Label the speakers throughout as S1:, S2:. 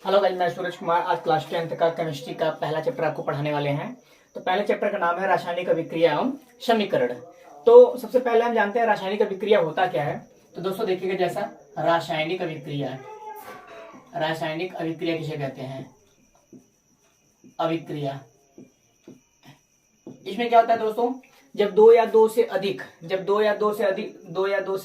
S1: Hello guys, मैं सूरज कुमार। आज class 10th का केमिस्ट्री का पहला चैप्टर आपको पढ़ाने वाले हैं। तो पहले चैप्टर का नाम है रासायनिक अभिक्रिया एवं समीकरण। तो सबसे पहले हम जानते हैं रासायनिक अभिक्रिया होता क्या है। तो दोस्तों देखिएगा, जैसा रासायनिक अभिक्रिया, रासायनिक अभिक्रिया किसे कहते हैं? अभिक्रिया। इसमें क्या होता है दोस्तों, जब दो या दो से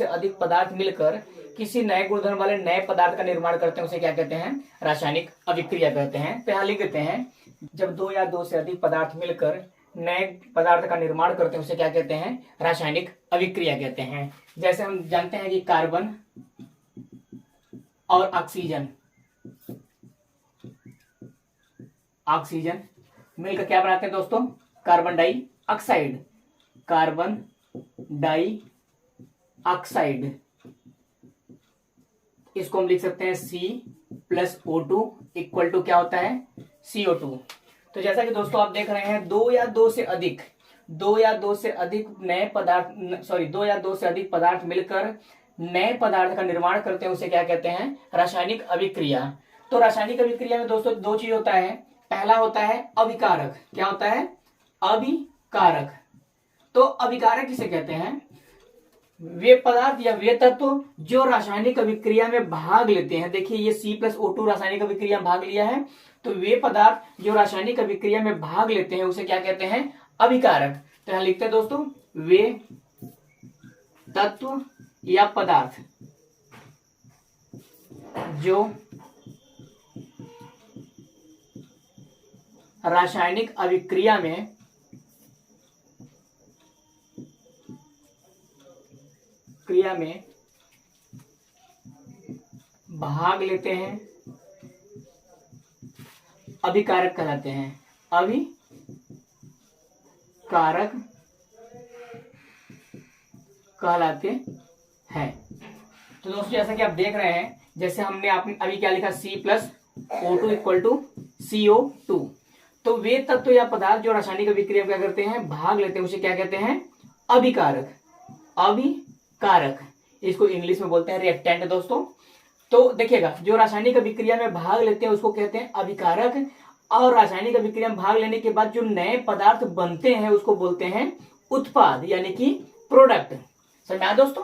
S1: अधिक पदार्थ मिलकर किसी नए गुणधर्म वाले नए पदार्थ का निर्माण करते हैं, उसे क्या कहते हैं? रासायनिक अभिक्रिया कहते हैं। तो यहाँ लिख देते हैं, जब दो या दो से अधिक पदार्थ मिलकर नए पदार्थ का निर्माण करते हैं, उसे क्या कहते हैं? रासायनिक अभिक्रिया कहते हैं। जैसे हम जानते हैं कि कार्बन और ऑक्सीजन मिलकर क्या बनाते हैं दोस्तों? Carbon dioxide. Carbon dioxide, इसको हम लिख सकते हैं C+O2 इक्वल टू क्या होता है? CO2। तो जैसा कि दोस्तों आप देख रहे हैं, दो या दो से अधिक पदार्थ मिलकर नए पदार्थ का निर्माण करते हैं, उसे क्या कहते हैं? रासायनिक अभिक्रिया। तो रासायनिक अभिक्रिया में दोस्तों दो चीज होता है। पहला होता है अभिकारक। क्या होता है? अभिकारक। तो अभिकारक किसे कहते हैं? वे पदार्थ या वे तत्व जो रासायनिक अभिक्रिया में भाग लेते हैं। देखिए, ये C+O2 रासायनिक अभिक्रिया में भाग लिया है, तो वे पदार्थ जो रासायनिक अभिक्रिया में भाग लेते हैं, उसे क्या कहते हैं? अभिकारक। तो यहां लिखते हैं दोस्तों, वे तत्व या पदार्थ जो रासायनिक अभिक्रिया में भाग लेते हैं, अभिकारक कहलाते हैं। अभिकारक कहलाते हैं। तो दोस्तों जैसा कि आप देख रहे हैं, जैसे हमने अभी क्या लिखा? C+O2 equal to CO2। तो वे तत्व या पदार्थ जो रासायनिक अभिक्रिया में क्या करते हैं? भाग लेते हैं, उसे क्या कहते हैं? अभिकारक। अभिकारक, इसको इंग्लिश में बोलते हैं रिएक्टेंट दोस्तों। तो देखिएगा, जो रासायनिक अभिक्रिया में भाग लेते हैं उसको कहते हैं अभिकारक, और रासायनिक अभिक्रिया में भाग लेने के बाद जो नए पदार्थ बनते हैं उसको बोलते हैं उत्पाद, यानी कि प्रोडक्ट। समझ में आया दोस्तों?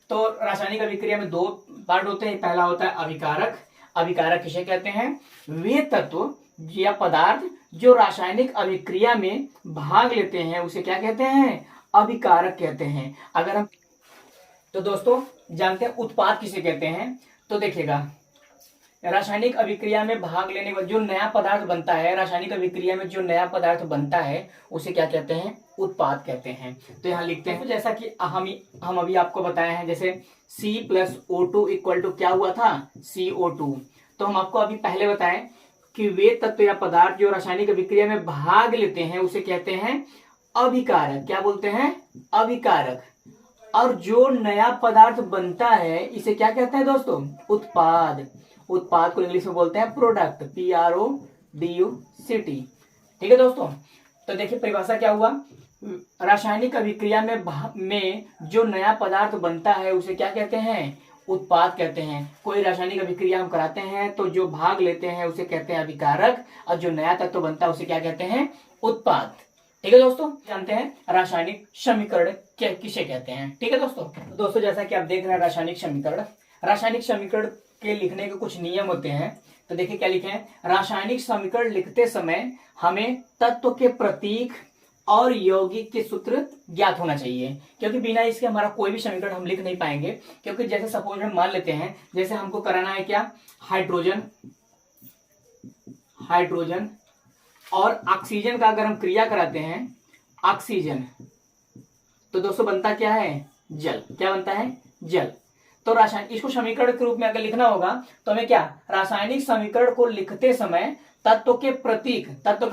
S1: तो रासायनिक अभिक्रिया में दो पार्ट होते हैं। पहला होता है अभिकारक। अभिकारक किसे कहते हैं? वे तत्व या पदार्थ जो रासायनिक अभिक्रिया में भाग लेते हैं, उसे क्या कहते हैं? अभिकारक कहते हैं। अगर हम तो दोस्तों जानते हैं उत्पाद किसे कहते हैं। तो देखिएगा, रासायनिक अभिक्रिया में भाग लेने के बाद जो नया पदार्थ बनता है, रासायनिक अभिक्रिया में जो नया पदार्थ बनता है, उसे क्या कहते हैं? उत्पाद कहते हैं। तो यहाँ लिखते हैं, तो जैसा कि हम अभी आपको बताए हैं, जैसे C+O2 इक्वल टू क्या हुआ था? CO2। तो हम आपको अभी पहले बताएं कि वे तत्व या पदार्थ जो रासायनिक अभिक्रिया में भाग लेते हैं, उसे कहते हैं अभिकारक। क्या बोलते हैं? अभिकारक। और जो नया पदार्थ बनता है, इसे क्या कहते हैं दोस्तों? उत्पाद। उत्पाद को इंग्लिश में बोलते हैं प्रोडक्ट। PRODUCT। ठीक है दोस्तों? तो देखिए परिभाषा क्या हुआ? रासायनिक अभिक्रिया में जो नया पदार्थ बनता है, उसे क्या कहते हैं? उत्पाद कहते हैं। कोई रासायनिक अभिक्रिया हम कराते हैं तो जो भाग लेते हैं उसे कहते हैं अभिकारक, और जो नया तत्व बनता है उसे क्या कहते हैं? उत्पाद। ठीक है दोस्तों? जानते हैं रासायनिक समीकरण किसे कहते हैं। ठीक है दोस्तों जैसा कि आप देख रहे हैं, रासायनिक समीकरण के लिखने के कुछ नियम होते हैं। तो देखिए क्या लिखे हैं? रासायनिक समीकरण लिखते समय हमें तत्व के प्रतीक और यौगिक के सूत्र ज्ञात होना चाहिए, क्योंकि बिना इसके हमारा कोई भी समीकरण हम लिख नहीं पाएंगे। क्योंकि जैसे सपोज हम मान लेते हैं, जैसे हमको कराना है क्या? हाइड्रोजन और ऑक्सीजन का अगर हम क्रिया कराते हैं, ऑक्सीजन, तो दोस्तों बनता क्या है? जल। क्या बनता है? जल। तो इसको समीकरण के रूप में अगर लिखना होगा तो हमें क्या? रासायनिक समीकरण को लिखते समय तत्व का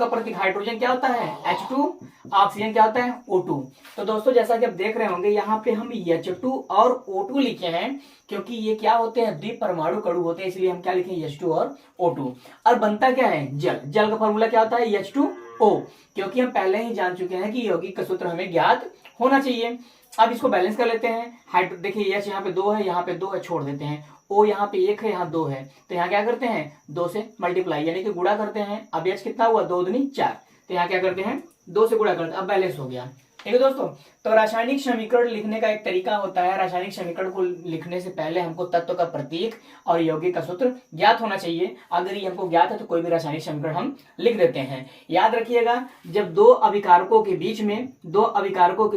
S1: प्रतीक हाइड्रोजन क्या होता है? H2, ऑक्सीजन क्या होता है? O2। तो दोस्तों जैसा कि आप देख रहे होंगे, यहाँ पे हम H2 और O2 लिखे हैं, क्योंकि ये क्या होते हैं? द्विपरमाणु कणु होते हैं, इसलिए हम क्या लिखे? H2 और O2। और बनता क्या है? जल। जल का फॉर्मूला क्या होता है? H2O। क्योंकि हम पहले ही जान चुके हैं कि यौगिक का सूत्र हमें ज्ञात होना चाहिए। अब इसको बैलेंस कर लेते हैं। देखिए H यहाँ पे 2 है, यहाँ पे 2 है, छोड़ देते हैं। O यहाँ पे 1 है, यहाँ 2 है, तो यहाँ क्या करते हैं 2 से मल्टीप्लाई यानी कि गुणा करते हैं। अब H कितना हुआ 2 दूनी 4, तो यहाँ क्या करते हैं 2 से गुणा करते हैं। अब बैलेंस हो गया। ठीक है दोस्तों, तो रासायनिक समीकरण लिखने का एक तरीका होता है। रासायनिक समीकरण को लिखने से पहले हमको तत्व का प्रतीक और यौगिक का सूत्र ज्ञात होना चाहिए। अगर ये हमको ज्ञात है तो कोई भी रासायनिक समीकरण हम लिख देते हैं। याद रखिएगा, जब दो अभिकारकों के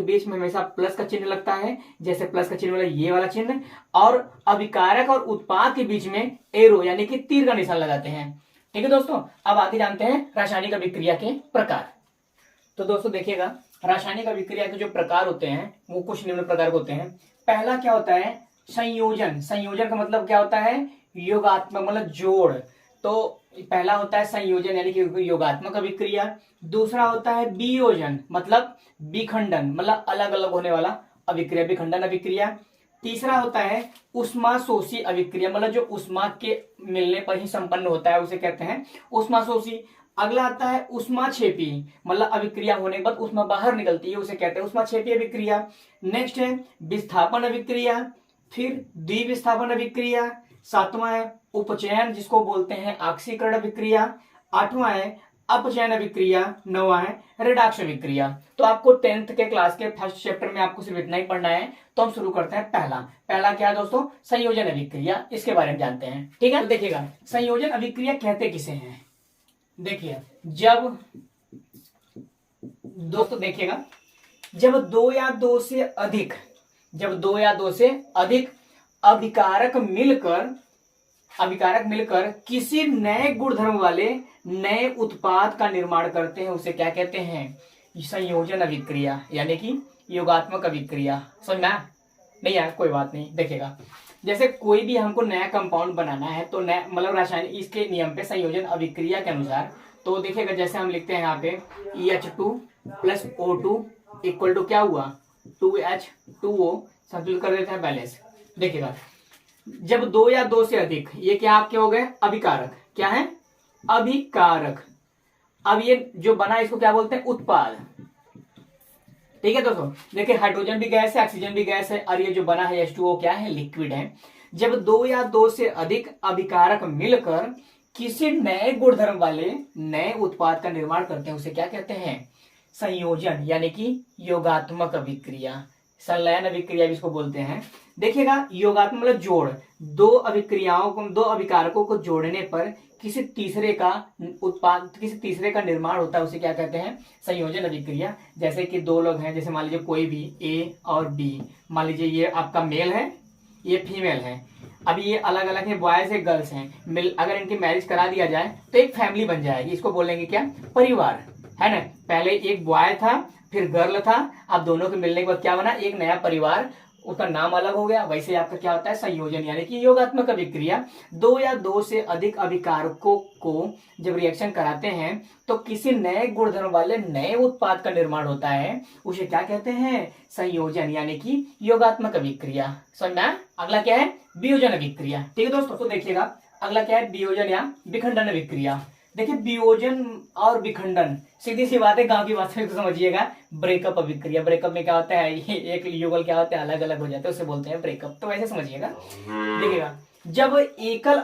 S1: बीच में हमेशा प्लस का चिन्ह लगता है, जैसे प्लस का चिन्ह वाला ये वाला चिन्ह, और अभिकारक और उत्पाद के बीच में एरो यानी कि तीर का निशान लगाते हैं। ठीक है दोस्तों, अब आगे जानते हैं रासायनिक अभिक्रिया के प्रकार। तो दोस्तों देखिएगा, रासायनिक अभिक्रिया के जो प्रकार होते हैं वो कुछ निम्न प्रकार के होते हैं। पहला क्या होता है संयोजन। संयोजन का मतलब क्या होता है योगात्मक, मतलब जोड़। तो पहला होता है संयोजन यानी कि योगात्मक अभिक्रिया। दूसरा होता है वियोजन मतलब विखंडन, मतलब अलग अलग होने वाला अभिक्रिया, विखंडन अभिक्रिया। तीसरा होता है उष्माशोषी अभिक्रिया, मतलब जो उष्मा के मिलने पर ही संपन्न होता है उसे कहते हैं उष्माशोषी। अगला आता है उष्माक्षेपी, मतलब अभिक्रिया होने के बाद उष्मा बाहर निकलती है उसे कहते हैं उष्माक्षेपी अभिक्रिया। नेक्स्ट है विस्थापन अभिक्रिया, फिर द्विविस्थापन अभिक्रिया। सातवां है उपचयन जिसको बोलते हैं ऑक्सीकरण अभिक्रिया। आठवां है अपचयन अभिक्रिया। नौवां है रेडॉक्स अभिक्रिया। तो आपको 10th के क्लास के फर्स्ट चैप्टर में आपको सिर्फ इतना ही पढ़ना है। तो हम शुरू करते हैं। पहला क्या है दोस्तों संयोजन अभिक्रिया, इसके बारे में जानते हैं। ठीक है, तो देखिएगा संयोजन अभिक्रिया कहते किसे हैं। देखिए जब दोस्तों देखिएगा, जब दो या दो से अधिक अभिकारक मिलकर किसी नए गुणधर्म वाले नए उत्पाद का निर्माण करते हैं उसे क्या कहते हैं संयोजन अभिक्रिया यानी कि योगात्मक अभिक्रिया। समझना नहीं आया कोई बात नहीं। देखिएगा जैसे कोई भी हमको नया कंपाउंड बनाना है तो नया मतलब रासायनिक इसके नियम पे संयोजन अभिक्रिया के अनुसार, तो देखिएगा जैसे हम लिखते हैं यहाँ पे EH2 + O2 इक्वल टू क्या हुआ 2H2O, संतुलित कर देते हैं बैलेंस। देखिएगा जब दो या दो से अधिक, ये क्या आपके हो गए अभिकारक, क्या है अभिकारक। अब ये जो बना इसको क्या बोलते हैं उत्पाद। ठीक है दोस्तों, देखिए हाइड्रोजन भी गैस है, ऑक्सीजन भी गैस है, और ये जो बना है H2O क्या है लिक्विड है। जब दो या दो से अधिक अभिकारक मिलकर किसी नए गुणधर्म वाले नए उत्पाद का निर्माण करते हैं उसे क्या कहते हैं संयोजन यानी कि योगात्मक अभिक्रिया, संलयन अभिक्रिया भी इसको बोलते हैं। देखिएगा योगात्मक मतलब जोड़, दो अभिकारकों को जोड़ने पर किसी तीसरे का निर्माण होता है उसे क्या कहते हैं संयोजन अभिक्रिया। जैसे कि दो लोग हैं, जैसे मान लीजिए कोई भी A और B, मान लीजिए ये आपका मेल है ये फीमेल है, अभी ये अलग अलग है बॉयज है गर्ल्स हैं, अगर इनकी मैरिज करा दिया जाए तो एक फैमिली बन जाएगी, इसको बोलेंगे क्या परिवार, है ना। पहले एक बॉय था फिर गर्ल था, अब दोनों के मिलने के बाद क्या बना एक नया परिवार, उसका नाम अलग हो गया। वैसे आपका क्या होता है संयोजन यानी कि योगात्मक अभिक्रिया। दो या दो से अधिक अभिकारकों को जब रिएक्शन कराते हैं तो किसी नए गुणधर्म वाले नए उत्पाद का निर्माण होता है उसे क्या कहते हैं संयोजन यानी कि योगात्मक अभिक्रिया। समझना। अगला क्या है वियोजन अभिक्रिया। ठीक है दोस्तों, तो देखिएगा अगला क्या है वियोजन या विखंडन अभिक्रिया। देखिए वियोजन और विखंडन सीधी सी बात है, गांव की भाषा में तो समझिएगा ब्रेकअप अभिक्रिया। ब्रेकअप में क्या होता है ये एक युगल क्या होते हैं अलग अलग हो जाते हैं उसे बोलते हैं ब्रेकअप, तो वैसे समझिएगा। देखिएगा जब एकल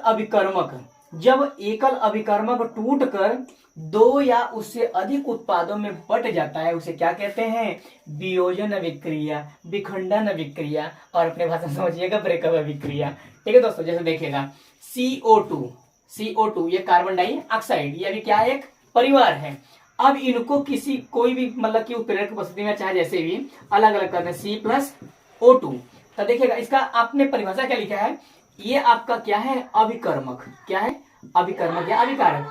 S1: अभिकर्मक टूटकर दो या उससे अधिक उत्पादों में बट जाता है उसे क्या कहते हैं वियोजन अभिक्रिया, विखंडन अभिक्रिया, और अपने भाषा में समझिएगा ब्रेकअप अभिक्रिया। ठीक है दोस्तों, जैसे देखिएगा CO2 ये कार्बन डाइऑक्साइड, ये भी क्या है एक परिवार है। अब इनको कोई भी मतलब कि उत्प्रेरक उपस्थिति में चाहे जैसे भी अलग अलग करते हैं C+O2। तो देखिएगा इसका आपने परिभाषा क्या लिखा है, ये आपका क्या है अभिकर्मक, क्या है अभिकर्मक या अभिकारक,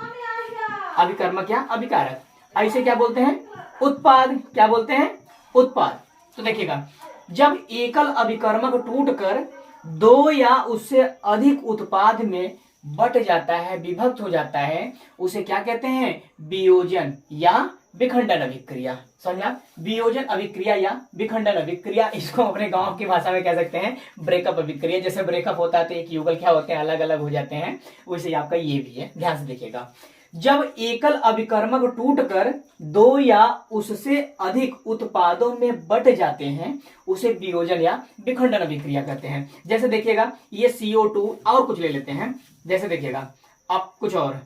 S1: अभिकर्मक या अभिकारक। ऐसे क्या बोलते हैं उत्पाद, क्या बोलते हैं उत्पाद। तो देखिएगा जब एकल अभिकर्मक टूटकर दो या उससे अधिक उत्पाद में बट जाता है विभक्त हो जाता है उसे क्या कहते हैं वियोजन या विखंडन अभिक्रिया। समझा, वियोजन अभिक्रिया या विखंडन अभिक्रिया। इसको अपने गांव की भाषा में कह सकते हैं ब्रेकअप अभिक्रिया। जैसे ब्रेकअप होता है तो एक युगल क्या होते हैं अलग अलग हो जाते हैं, वैसे आपका ये भी है, ध्यान से देखिएगा। जब एकल अभिकर्मक टूटकर दो या उससे अधिक उत्पादों में बट जाते हैं उसे वियोजन या विखंडन अभिक्रिया कहते हैं। जैसे देखिएगा ये CO2 और कुछ ले लेते हैं, जैसे देखिएगा अब कुछ और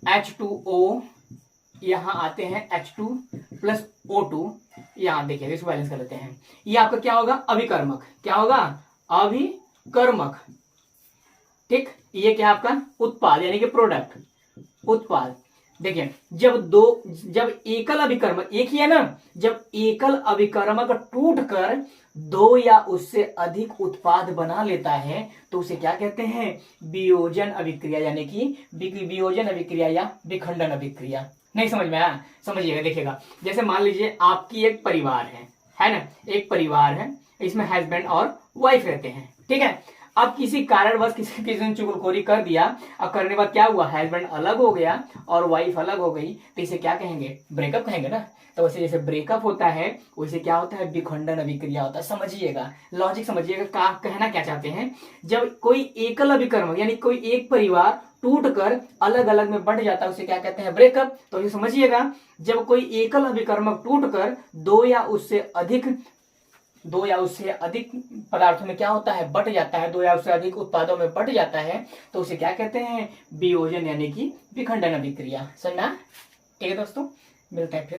S1: H2O, यहां आते हैं H2 प्लस O2, यहां देखिएगा इसको बैलेंस कर लेते हैं। ये आपका क्या होगा, अभिकर्मक, क्या होगा, अभिकर्मक, ठीक। ये क्या आपका उत्पाद यानी कि प्रोडक्ट, उत्पाद। देखिए जब एकल अभिकर्मक, एक ही है ना, जब एकल अभिकर्मक टूटकर दो या उससे अधिक उत्पाद बना लेता है तो उसे क्या कहते हैं, वियोजन अभिक्रिया यानी कि वियोजन अभिक्रिया या विखंडन अभिक्रिया। नहीं समझ में आया, समझिएगा। देखिएगा जैसे मान लीजिए आपकी एक परिवार है ना, एक परिवार है, इसमें हस्बैंड और वाइफ रहते हैं, ठीक है। अब किसी कारणवश किसी ने चुगलखोरी कर दिया, अब करने के बाद क्या हुआ, हस्बैंड अलग हो गया और वाइफ अलग हो गई, तो इसे क्या कहेंगे, ब्रेकअप कहेंगे ना। तो वैसे जैसे ब्रेकअप होता है वैसे क्या होता है, विखंडन अभिक्रिया होता है। समझिएगा, लॉजिक समझिएगा, कहना क्या चाहते हैं। जब कोई एकल अभिकर्मक यानी कोई एक परिवार टूट कर अलग अलग में बंट जाता है उसे क्या कहते हैं, ब्रेकअप। तो ये समझिएगा, जब कोई एकल अभिकर्मक टूट कर दो या उससे अधिक पदार्थों में क्या होता है, बट जाता है, दो या उससे अधिक उत्पादों में बट जाता है तो उसे क्या कहते हैं, वियोजन यानी कि विखंडन अभिक्रिया। समझना, ठीक है दोस्तों, मिलते हैं फिर।